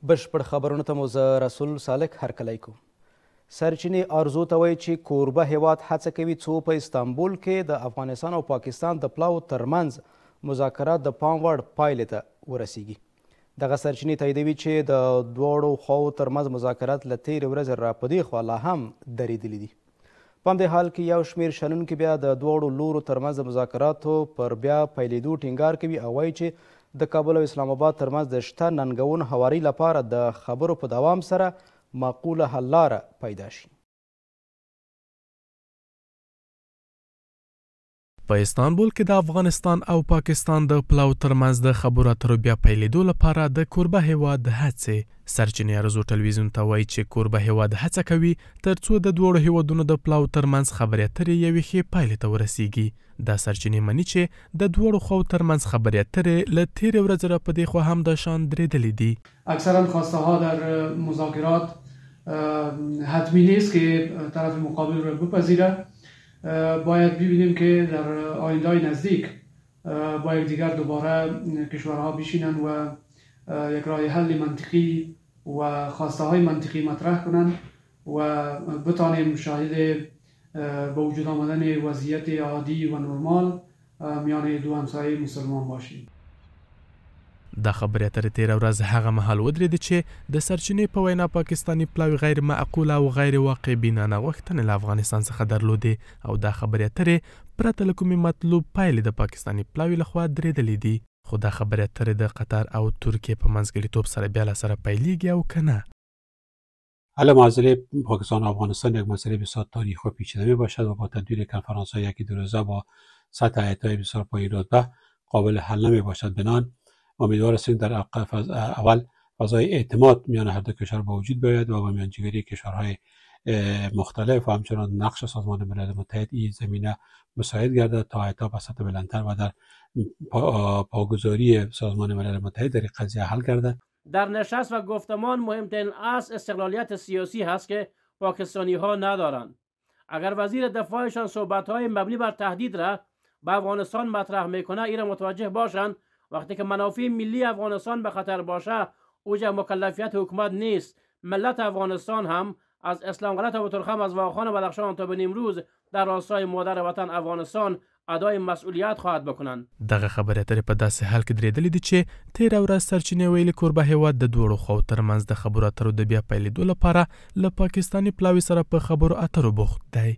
بشپړ خبرونو ته مو زه رسول سالک هرکلی کوم. سرچینې آرزو ته وایي چې کوربه هیواد هڅه کوي څو په استانبول کې د افغانستان او پاکستان د پلاو ترمنځ مذاکرات د پام وړ پایلې ته ورسیږي. دغه سرچینې تاییدوي چې د دواړو خواو ترمنځ مذاکرات له تېرې ورځې را په دې خوا لا هم درېدلي دي. په همدې حال کې یو شمېر شنونکي بیا د دواړو لورو ترمنځ د مذاکراتو پر بیا پیلېدو ټینګار کوي او وایي چې د کابل او اسلام آباد ترمنځ د شته ننګونو هواري لپاره د خبرو په دوام سره معقوله حل لاره پیدا شي. په استانبول کې د افغانستان او پاکستان د پلاو ترمنځ د خبرو اترو بیا پیلېدو لپاره د کوربه هیواد هڅې. سرچینې ارزو ټلویزیون ته وایي چې کوربه هیواد هڅه کوي تر څو د دواړو هیوادونو د پلاو ترمنځ خبرې اترې یوې ښې پایلې ته ورسیږي. دا سرچینې مني چې د دواړو خواو ترمنځ خبرې اترې له تېرې ورځې را په دې خوا هم د شان درېدلې دي. اکثرا خواسته ها در مذاکرات حتمی نیست که طرف مقابل را بپذیره. باید ببینیم که در آینده‌های نزدیک با یکدیگر دوباره کشورها بشینن و یک راه حل منطقی و خواسته های منطقی مطرح کنند و بتانیم شاهد به وجود آمدن وضعیت عادی و نرمال میان دو همسایه مسلمان باشیم. دا خبرې اترې تېره ورځ هغه مهال ودرېدې چې د سرچینې په وینا پاکستاني پلاوي غیر معقوله او غیر واقع بینانه غوښتنې له افغانستان څخه درلودې او دا خبرې اترې پرته له کومې مطلوب پایلې د پاکستاني پلاوي لخوا درېدلې دي. خو دا خبرې اترې د قطر او ترکیې په منځګړیتوب سره بیا له سره پیلېږي او که نه. حل معضله پاکستان و افغانستان یک مسئله بسیار تاریخی و پیچیده می باشد و با تدوین کنفرانس‌های یکی دو روزه با سطح هیئت‌های بسیار پایه‌رتبه قابل حل نمی باشد. بنابراین امیدوار هستیم در اول فضای اعتماد میان هر دو کشور به وجود بیاید و با میانجیگری کشورهای مختلف و همچنان نقش سازمان ملل متحد این زمینه مساعد گردد تا حتی به سطح بلندتر و در پاگذاری سازمان ملل متحد در قضیه حل گردد. در نشست و گفتمان مهمترین اصل استقلالیت سیاسی هست که پاکستانی ها ندارند. اگر وزیر دفاعشان صحبت های مبنی بر تهدید را به افغانستان مطرح میکنه ایران متوجه باشند وقتی که منافع ملی افغانستان به خطر باشه اوجه مکلفیت حکومت نیست. ملت افغانستان هم از اسلام غلط و ترخم از واخان و بدخشان تا به نیمروز در راستای مادر وطن افغانستان ادای مسئولیت خواهد بکنند. دغه خبرې اترې په داسې حال کې درېدلې دي چې تېره ورځ سرچینې ویلي کوربه هیواد د دواړو خواو ترمنځ د خبرو اترو د بیا پیلېدو لپاره له پاکستاني پلاوي سره په خبرو اترو بوخت دی.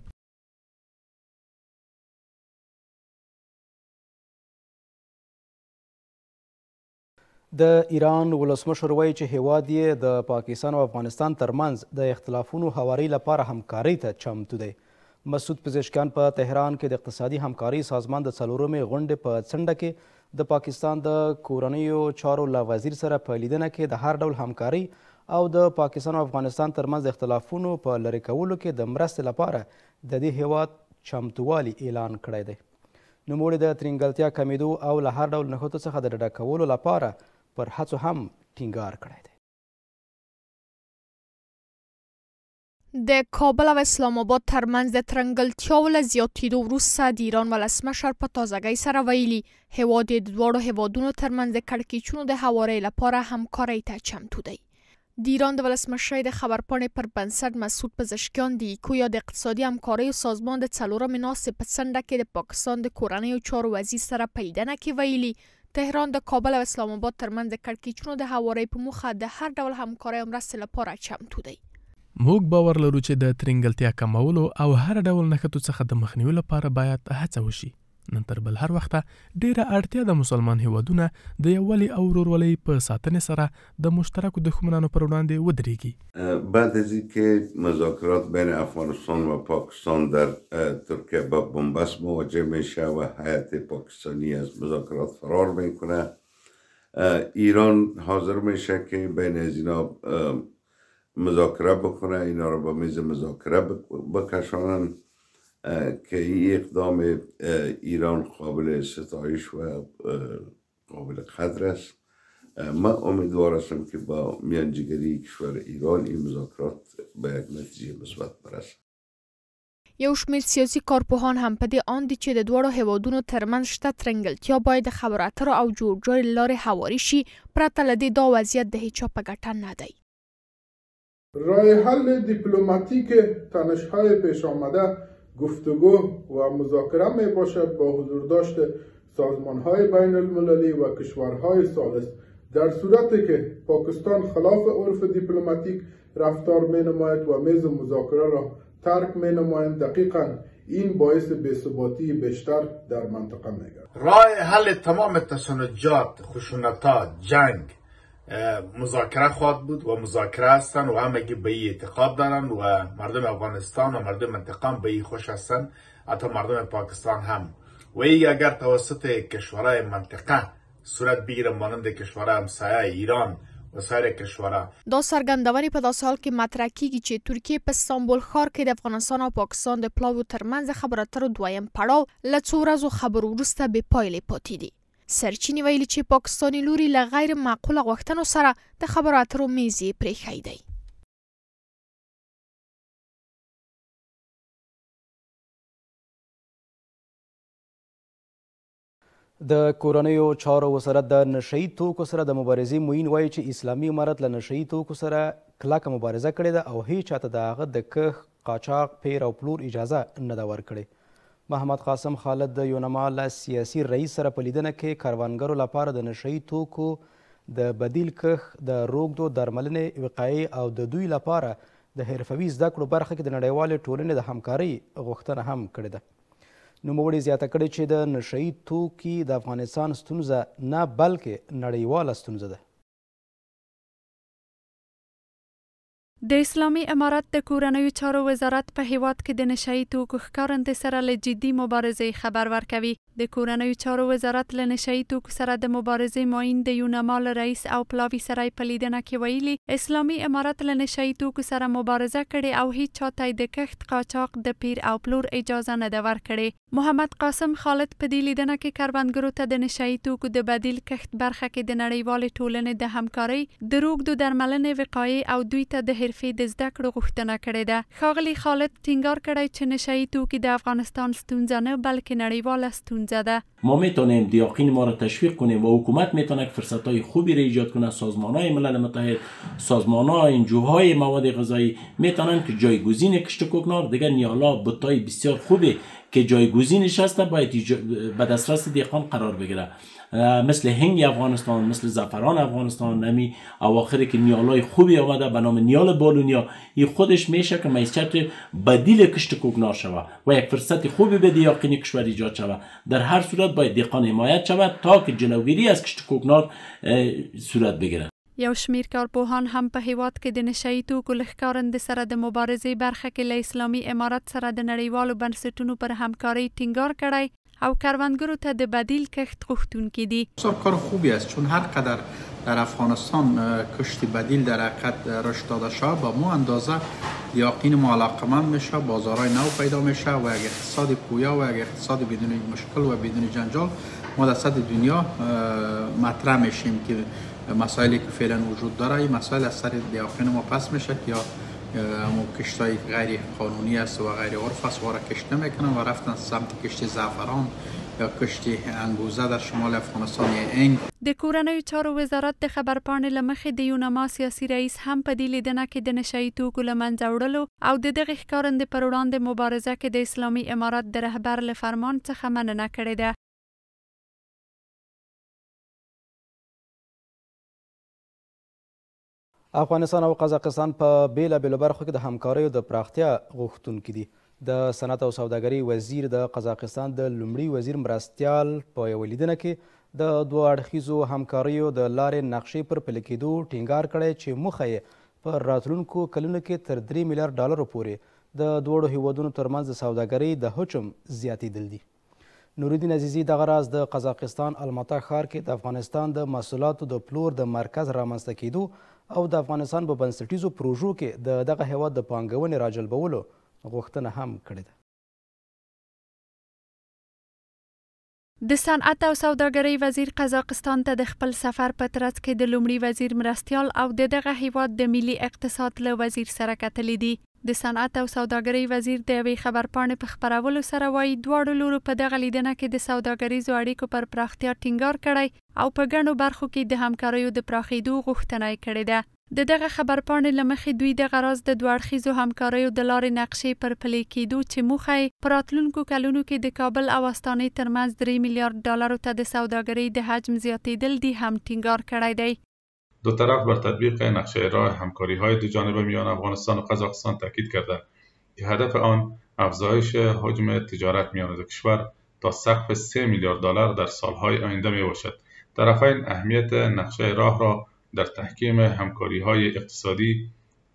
د ایران ولسمشر وایي چې هیواد یې د پاکستان او افغانستان ترمنځ د اختلافونو هواري لپاره همکارۍ ته چمتو دی. مسعود پزشکیان په تهران کې د اقتصادي همکارۍ سازمان د څلورمې غونډې په څنډه کې د پاکستان د کورنیو چارو له وزیر سره په لیدنه کې د هر ډول همکارۍ او د پاکستان او افغانستان ترمنځ د اختلافونو په لرې کولو کې د مرستې لپاره د دې هیواد چمتووالي اعلان کړی دی. نوموړي د ترینګلتیا کمیدو او له هر ډول نښتو څخه د ډډه کولو لپاره پر هڅو هم ټینګار کړی دی. د کابل او اسلام آباد ترمنځ د ترنګلتیاو له زیاتېدو وروسته د ایران ولسمشر په تازګۍ سره ویلي هیواد د دواړو هیوادونو ترمنځ د کړکېچونو د هوارۍ لپاره همکارۍ ته چمتو دی. د ایران د ولسمشر د خبرپاڼې پر بنسټ مسعود پزشکیان د ایکو یا د اقتصادي همکاریو سازمان د څلورمې ناستې په څنډه کې د پاکستان د کورنیو چارو وزیر سره په لیدنه کې ویلي تهران د کابل او اسلام آباد ترمنځ د کړکېچونو د هوارۍ په موخه د هر ډول همکارۍ او مرستې لپاره چمتو دی. موږ باور لرو چې د ترنګلتیا کمولو او هر ډول نښتو څخه د مخنیوي لپاره باید هڅه وشي. نن تر بل هر وخته ډیره اړتیا د مسلمان هیوادونه د یووالي او ورورولۍ په ساتنې سره د مشترکو دښمنانو پر وړاندې ودرېږي. بعد از اینکه مذاکرات بین افغانستان و پاکستان در ترکیه با بنبست مواجه میشه و هیئت پاکستانی از مذاکرات فرار میکنه ایران حاضر میشه که بین از اینا مذاکره بکنه اینا رو با میز مذاکره بکشانن که این اقدام ایران قابل ستایش و قابل قدر است. من امیدوار هستم که با میانجیگری کشور ایران این مذاکرات به یک نتیجه مثبت برسد. یو شمېر سیاسي کارپوهان هم په دې اند دي چې د دواړو هیوادونو ترمنځ شته ترنګلتیا باید د خبرو اترو او جوړجاړي له لارې هواري شي، پرته له دې دا وضعیت د هیچا په ګټه نه دی. راه حل دیپلماتیک تنش‌های پیش آمده گفتگو و مذاکره می باشد با حضور داشت سازمان‌های بین المللی و کشورهای ثالث. در صورتی که پاکستان خلاف عرف دیپلماتیک رفتار می نماید و میز مذاکره را ترک می نماید، دقیقاً این باعث بی‌ثباتی بیشتر در منطقه می گردد. راه حل تمام تشنجات، خشونت‌ها، جنگ مذاکره خواهد بود و مذاکره هستند و همگی به این اعتقاد دارند و مردم افغانستان و مردم منطقه به این خوش هستند، حتی مردم پاکستان هم. و این اگر توسط کشورهای منطقه صورت بگیره مانند کشورهای همسایه ایران و سایر کشورها. دا څرګندونې په داسې حال کې مطرح کیږي چې ترکیه په استانبول ښار کې د افغانستان او پاکستان د پلاویو ترمنځ خبرو اترو دویم پړاو له څو ورځو خبرو وروسته بې پایلې پاتې دي. سرچینې ویلي چې پاکستاني لوري له غیر معقوله غوښتنو سره د خبرو اترو میز یې پرېښی دی. د کورنیو چارو وزارت د نشهیي توکو سره د مبارزې معین وایي چې اسلامي امارت له نشهیي توکو سره کلکه مبارزه کړې ده او هیڅ چاته د هغه د کښت، قاچاق، پیر او پلور اجازه نه ده ورکړې. محمد قاسم خالد د یونما له سیاسي رئیس سره په لیدنه کې کروندګرو لپاره د نشهیي توکو د بدیل کښت، د روږدو درملنې، وقایې او د دوی لپاره د حرفوي زده کړو برخه کې د نړیوالې ټولنې د همکارۍ غوښتنه هم کړې ده. نوموړي زیاته کړې چې د نشهیي توکي د افغانستان ستونزه نه بلکې نړیواله ستونزه ده. د اسلامي امارت د کورنیو چارو وزارت په هیواد کې د نشهیي توکو ښکارندې سره له جدي مبارزې خبر ورکوي. د کورنیو چارو وزارت له نشهیي توکو سره د مبارزې معین د یونما له رئیس او پلاوي سره په لیدنه کې ویلي اسلامي امارت له نشهیي توکو سره مبارزه کړې او هیڅ چاته د کښت، قاچاق، د پیر او پلور اجازه نه ده ورکړې. محمد قاسم خالد په دې لیدنه کې کروندګرو ته د نشهیي توکو د بدیل کښت برخه کې د نړیوالې ټولنې د همکارۍ، د روږدو درملنې، وقایې او دوی ته د حرفې د زده کړو غوښتنه کړې ده. ښاغلي خالد ټینګار کړی چې نشهیي توکي د افغانستان ستونزه نه بلکې نړیواله ستونزه ده. ما میتونیم دیاقین ما را تشویق کنیم و حکومت میتونه فرصت‌های خوبی را ایجاد کنه. سازمان‌های ملل متحد، سازمان‌های انجوهای مواد غذایی میتونن که جایگزین کشت کوکنار دیگر نیالا بوتای بسیار خوبی که جایگزینش هست باید به دسترس دیقان قرار بگیره، مثل هنگ افغانستان، مثل زعفران افغانستان. نمی اواخری که نیالای خوبی آمده به نام نیال بالونیا، این خودش میشه که معیشت بدیل کشت کوکنار شود و یک فرصت خوبی به دیاقین کشور ایجاد شود. در هر صورت باید دیقان حمایت شود تا که جلوگیری از کشت کوکنار صورت بگیره. یو شمیر کارپوهان هم په هیواد کې د نشهیي توکو له ښکارندې سره د مبارزې برخه کې له اسلامي امارت سره د نړیوالو بنسټونو پر همکارۍ ټینګار کړی او کروندګرو ته د بدیل کښت غوښتونکي دي. کار خوبی است چون هر قدر در افغانستان کشت بدیل در حقیقت رشد داده شد با مو اندازه یقین ما علاقمند میشه، بازارهای نو پیدا میشه و یک اقتصاد پویا و یک اقتصاد بدون مشکل و بدون جنجال ما در سطح دنیا مطرح میشیم که مسائلی که فعلا وجود داره این مسائل از سر دیاقین ما پس میشه که یا کشتای غیر قانونی است و غیر عرف است و را کشت نمیکنن و رفتن سمت کشت زعفران یا کشت انگوزه در شمال افغانستان یا انگ. د کورنیو چارو وزارت د خبرپاڼې له مخې د یونما سیاسي رئیس هم په دې لیدنه کې د نشهیي توکو له منځه وړلو او د دغې ښکارندې پر وړاندې مبارزه کې د اسلامي امارت د رهبر له فرمان څخه مننه کړې ده. افغانستان او قزاقستان په بیلابیلو برخو کې د همکاریو د پراختیا غوښتونکي دي. د صنعت او سوداګرۍ وزیر د قزاقستان د لومړي وزیر مرستیال په یوه لیدنه کې د دوه اړخیزو همکاریو د لارې نقشې پر پلي کېدو ټینګار کړی چې موخه یې په راتلونکو کلونو کې تر 3 میلیارډ ډالرو پورې د دواړو هیوادونو ترمنځ د سوداګرۍ د حجم زیاتېدل دي. نورالدین عزیزي دغه راز د قزاقستان الماتا ښار کې د افغانستان د محصولاتو د پلور د مرکز رامنځته کېدو او د افغانستان په بنسټیزو پروژو کې د دغه هیواد د پانګونې راجلبولو غوښتنه هم کړې ده. د صنعت او سوداګرۍ وزیر قزاقستان ته د خپل سفر په ترڅ کې د لومړي وزیر مرستیال او د دغه هیواد د ملي اقتصاد له وزیر سره کتلې دي. د صنعت او سوداګرۍ وزیر د یوې خبرپاڼې په خپرولو سره وایي دواړو لورو په دغه لیدنه کې د سوداګریزو اړیکو پر پراختیا ټینګار کړی او په ګڼو برخو کې د همکاریو د پراخېدو غوښتنه یې کړې ده. د دغه خبرپاڼې له مخې دوی دغه راز د دوه اړخیزو همکاریو د لارې نقشې پر پلي کېدو چې موخه یې په راتلونکو کلونو کې د کابل او استانې ترمنځ 3 میلیارډ ډالرو ته د سوداګرۍ د حجم زیاتېدل دي هم ټینګار کړی دی. دو طرف بر تطبیق نقشه راه همکاری‌های دو جانبه میان افغانستان و قزاقستان تاکید کردند که هدف آن افزایش حجم تجارت میان دو کشور تا سقف 3 میلیارد دلار در سالهای آینده میباشد. طرفین اهمیت نقشه راه را در تحکیم همکاری‌های اقتصادی،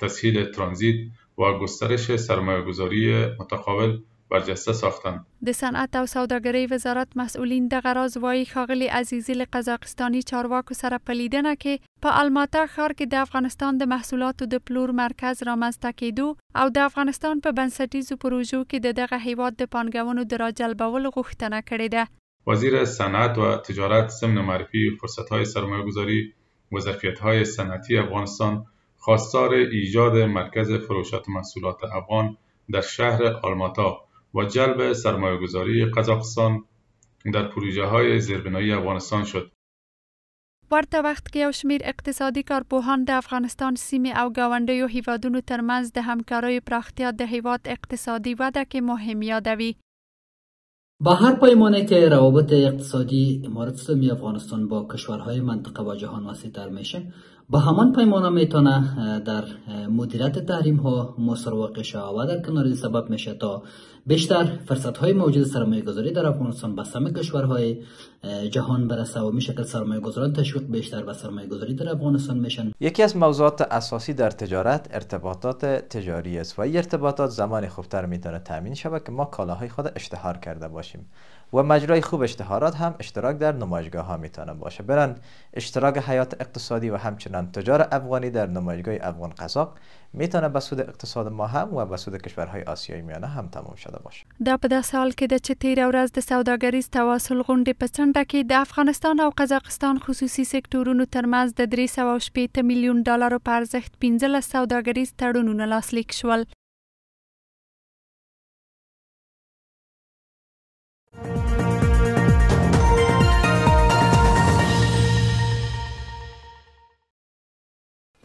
تسهیل ترانزیت و گسترش سرمایه‌گذاری متقابل برجسته ساختند. د صنعت او سوداګرۍ وزارت مسئولین دغه راز وایي ښاغلي عزیزي له قزاقستاني چارواکو سره په لیدنه کې په الماتا ښار کې د افغانستان د محصولاتو د پلور مرکز رامنځته کېدو او د افغانستان په بنسټیزو پروژو کې د دغه هیواد د پانګونو د راجلبولو غوښتنه کړې ده. وزیر صنعت و تجارت ضمن معرفی فرصت‌های سرمایه‌گذاری و ظرفیت‌های صنعتی افغانستان خواستار ایجاد مرکز فروشات محصولات افغان در شهر آلماتا و جلب سرمایه‌گذاری قزاقستان در پروژه‌های زیربنایی افغانستان شد. ورته وخت کې یو شمېر اقتصادي کارپوهان د افغانستان سیمې او ګاونډیو هیوادونو ترمنځ د همکاریو پراختیا د هیواد اقتصادی وده کې مهم یادوي. با هر پیمانه که روابط اقتصادی امارت اسلامی افغانستان با کشورهای منطقه و جهان وسیع‌تر میشه، با همان پیمانه میتونه در مدیریت تحریم ها مؤثر واقع شود و در کنار این سبب میشه تا بیشتر فرصت های موجود سرمایه گذاری در افغانستان به سهم کشورهای جهان برسه و میشه که سرمایه گذاران تشویق بیشتر به سرمایه گذاری در افغانستان میشن. یکی از موضوعات اساسی در تجارت ارتباطات تجاری است و این ارتباطات زمان خوبتر میتونه تامین شود که ما کالاهای خود اشتهار کرده باشیم و مجرای خوب اشتهارات هم اشتراک در نمایشگاه ها میتونه باشه. برن اشتراک حیات اقتصادی و همچنان تجار افغانی در نمایشگاه افغان قزاق میتونه به سود اقتصاد ما هم و به سود کشورهای آسیای میانه هم تمام شده باشه. دا په داسې حال کې ده چې تیره ورځ د سوداګریز تواصل غونډې په څنډه کې د افغانستان او قزاقستان خصوصي سکتورونو ترمنځ د 360 میلیون ډالرو په ارزښت 15 سوداګریز تړونونه لاسلیک شول.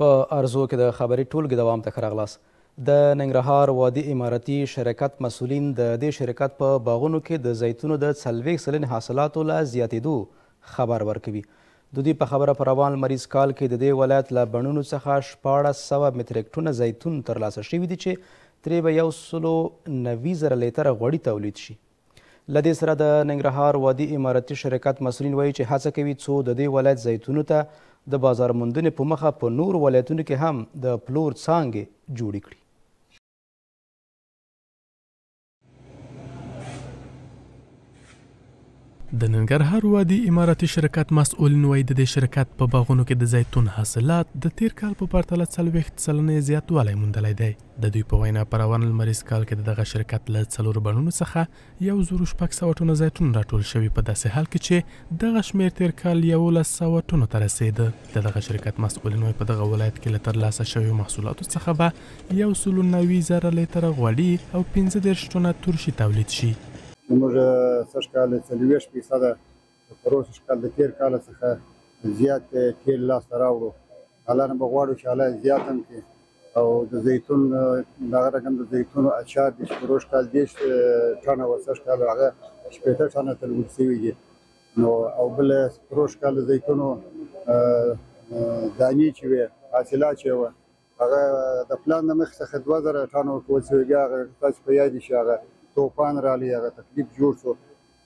په ارزو کې د خبري ټولګې دوام ته راغلاست. د ننګرهار وادي اماراتي شرکت مسؤلین د دې شرکت په باغونو کې د زیتونو د 40 سلنې حاصلاتو لا زیاتېدو خبر ورکوي. د دوی په خبره په روان لمریز کال کې د دې ولایت له بڼونو څخه 1400 متریک ټونه زیتون ترلاسه شوي دي چې ترې به 190,000 لیتره غوړي تولید شي. له دې سره د ننګرهار وادي اماراتي شرکت مسؤلین وایي چې هڅه کوي څو د دې ولایت زیتونو ته د بازار موندنې په مخه په نور ولایتونو کې هم د پلور څانګې جوړې کړي. د ننګرهار وادي اماراتي شرکت مسؤلین وایي د دې شرکت په باغونو کې د زیتون حاصلات د تیر کال په پرتله 40 سلنې زیاتوالی موندلی دی. د دوی په وینا په روان لمریز کال کې دغه شرکت له 4 بڼونو څخه 1,600 ټنه زیتون راټول شوي، په داسې حال کې چې دغه شمېر تیر کال 1,100 ټنو ته رسېده. د دغه شرکت مسؤلین وایي په دغه ولایت کې له ترلاسه شویو محصولاتو څخه به 190,000 لیتره غوړي او 15 ټنه ترشي تولید شي. موږ سږ کال 40% د پروسس کال د تیر کال څخه زیات تیل لاسته راوړو. حالا به غواړو چې حالا زیات هم کړي او د زیتون دغه رقم د زیتونو اچار د پروسس کال 10 ټنه و سږ کال هغه 15 ټنه تولید شوي دي. نو او بل پروسس کال د زیتونو دانې چې وي حاصلات چې وي هغه د پلان د مخ څخه 2000 ټنه ورکول شوي دي. هغه تاسو په یاد شي هغه توفان رالی هغه تکلیف جوړ شو،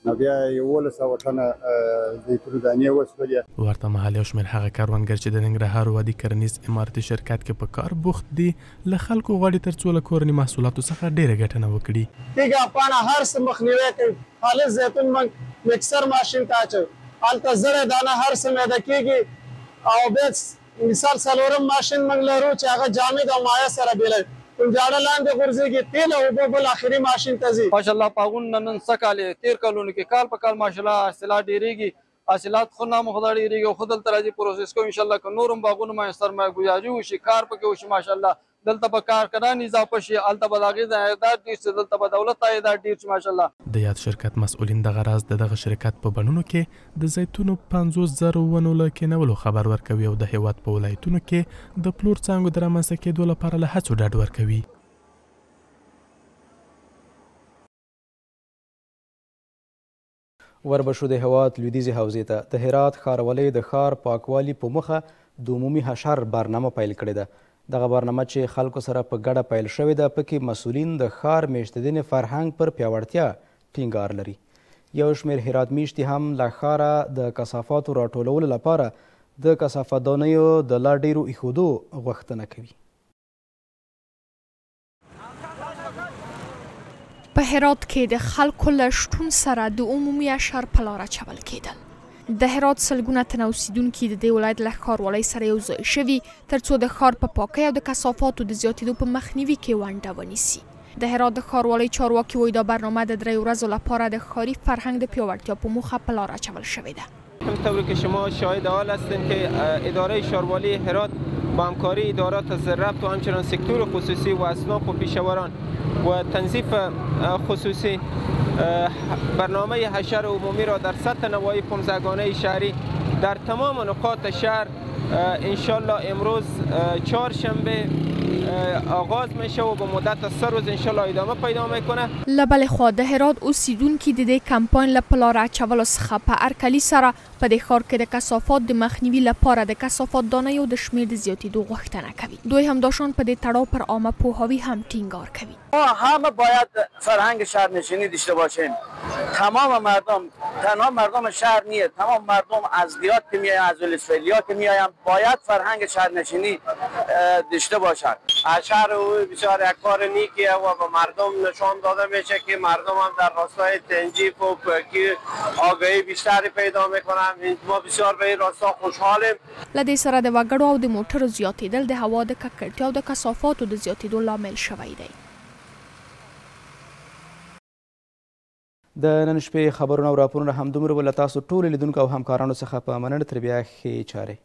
نو بیا 1,100 ټنه زیتون دانې وسولې. ورته مهال یو شمېر هغه کروندګر چې د ننګرهار وادي کرنیز اماراتي شرکت کې په کار بوخت دي له خلکو غواړي تر څو له کورني محصولاتو څخه ډېره ګټنه وکړي. تیږه پاڼه هر څه مخنیوی کوي. خالص زیتون موږ مکسر ماشین ته اچوو، هلته زره دانه هر څه میده کېږي او بیا مثال څلورم ماشین موږ لرو چې هغه جامد او مایع سره بیلوي. جاړه لاندې غورځېږي، تیل او اوبه بل آخري ماشین ته ځي. ماشاءالله پاغون نن څه کالې تیر کلونو کې کال په کال ماشاءالله حاصلات ډېرېږي، حاصلات خو نه مخ ډېرېږي او خو دلته راځي پروسس کوو. انشاءالله که نور هم باغونو باندې سرمایه ګذاري وشي، کار پکې وشي، ماشاءالله دلته به کارګران اضافه شي هلته به د هغې د عایدات ډېر شي دلته به دولت عایدات ډېر شي ماشاءالله. د یاد شرکت مسؤلین دغه راز د دغه شرکت په بڼونو کې د زیتونو 50,000 ونو له کینولو خبر ورکوي او د هیواد په ولایتونو کې د پلور څانګو د رامنځته کېدو لپاره له هڅو ډاډ ورکوي. وربشو د هیواد لویدیځې حوزې ته د هرات ښاروالۍ د ښار پاکوالي په موخه د عمومي حشر برنامه پیل کړې ده. دغه برنامه چې خلکو سره په ګډه پیل شوې ده پکې مسؤلین د ښار میشتېدنې فرهنګ پر پیاوړتیا ټینګار لري. یو شمېر هرات میشتي هم له ښاره د کثافاتو راټولولو لپاره د کثافتدانیو د لا ډېرو ایښودو غوښتنه کوي. په هرات کې د خلکو له شتون سره د عمومي اشر په لار اچول کېدل. د هرات سلګونه تنه اوسیدونکي د دې ولایت له ښاروالۍ سره یو ځای شوي ترڅو د ښار په پاکۍ او د کثافاتو د زیاتېدو په مخنیوي کې ونډه ونیسي. د هرات د ښاروالۍ چارواکي وایي دا برنامه د 3 ورځو لپاره د ښاري فرهنګ د پیاوړتیا په موخه په لار اچول شوې ده. همطور که شما شاهد حال هستیم که اداره شاروالی هرات با همکاری ادارات زربط و همچنان سکتور خصوصی و اصناف و پیشوران و تنظیف خصوصی برنامه حشر عمومی را در سطح نواحی 15 گانه شهری در تمام نقاط شهر انشالله امروز چهارشنبه آغاز میشه و به مدت 3 روز انشالله ادامه پیدا میکنه. له بلې خوا د هرات اوسیدونکي د دې کمپاین له په لار اچولو څخه په هرکلي سره په دې ښار کې د کثافات د مخنیوي لپاره د کثافات دانیو د شمېر د زیاتېدو غوښتنه کوي. دوی همداشان په دې تړاو پر عامه پوهاوی هم ټینګار کوي. ما همه باید فرهنگ شهرنشینی داشته باشیم. تمام مردم، تنها مردم شهر نیست، تمام مردم از دیات که میایم، از ولسفلیا که میایم باید فرهنگ شهرنشینی داشته باشند. شهر او بسیار یک کار نیکیه و به مردم نشان داده میشه که مردم هم در راستای تنظیف و آگاهی بیشتری پیدا میکنن. ما بسیار به این راستا خوشحالیم. له دې سره د وګړو او د موټرو زیاتېدل د هوا د ککړتیا او د کثافاتو د زیاتېدو لامل شوی دی. د نن شپې خبرونه او راپورونه همدومره ول. تاسو ټول لیدونکو او همکارانو څخه په مننه. تر بیا ښې چارې.